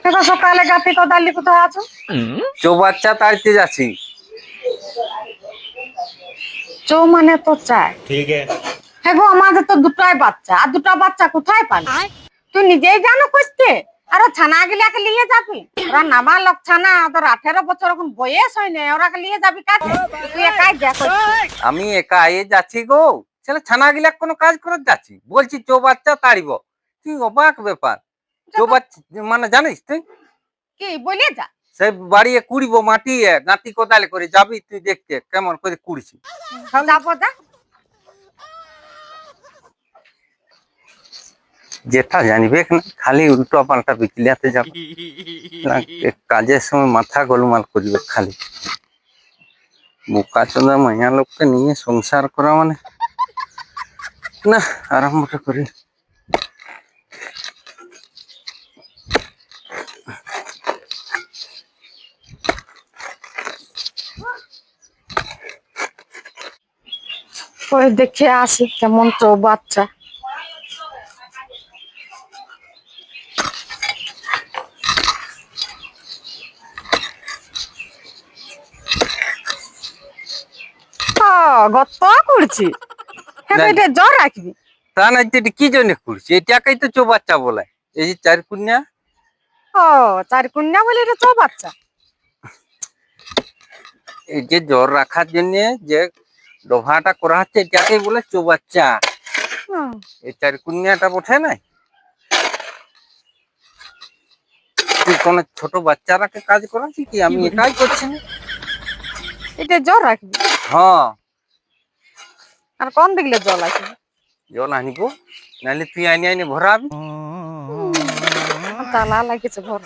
দেখো সকালে গাতি কোদালি কোথায় আছো? চৌবাচ্চা তাড়িতে যাচ্ছি। চৌ মানে তো চায়। ठीक है। হ্যাঁ গো, আমাদের তো দুটাই বাচ্চা, আর দুটা বাচ্চা কোথায় পালি? তুই নিজেই জানো খুঁজতে, আরো ছানা গিলাকে নিয়ে যাবি? ওরা নামা লোক ছানা, তোর 18 বছর এখন বয়স হয়নি, ওরাকে নিয়ে যাবি কাজে? তুই একাই যা করছিস। আমি একা এ যাচ্ছি গো। ছেলে ছানা গিলা কোনো কাজ করে যাচ্ছি, বলছি চৌবাচ্চা তাড়িব। কি অবাক ব্যাপার! চৌবাচ্চা মানে জানিস তুই? কি বলে যা। সে বাড়িয়ে কুড়িব মাটি গাঁতি কোদালে করে যাবি তুই দেখতে কেমন করে কুড়িছি। যাবো যা। যেটা জানিবে না, খালি উল্টো পাল্টা বিকলিয়াতে যাবে না, কাজের সময় মাথা গোলমাল করবে খালি। বোকা চোদা মাইয়া লোককে নিয়ে সংসার করা মানে না, আরম্ভটা করি। ওই দেখে আসি কেমন চৌ বাচ্চা। গত করছি এটা জ্বর রাখবি। তা না, এটা কি জন্য করছি? এটাকেই তো চৌবাচ্চা বলে। এই যে চার কুন্যা। ও, চার কন্যা বলে এটা চৌ বাচ্চা। এই যে জ্বর রাখার জন্য যে ডোভাটা করা হচ্ছে এটাকেই বলে চৌবাচ্চা। হুম, এই চার কুন্যাটা বটে নাই। তুই কোন ছোট বাচ্চারাকে কাজ করাচ্ছি কি? আমি একাই করছি না। এটা জ্বর রাখবি। হ্যাঁ, আর কোন দিকলে জল আছে? জল আনিব, নাহলে তুই আইনে আইনে ভরাবি। তালা লাগেছে ঘর।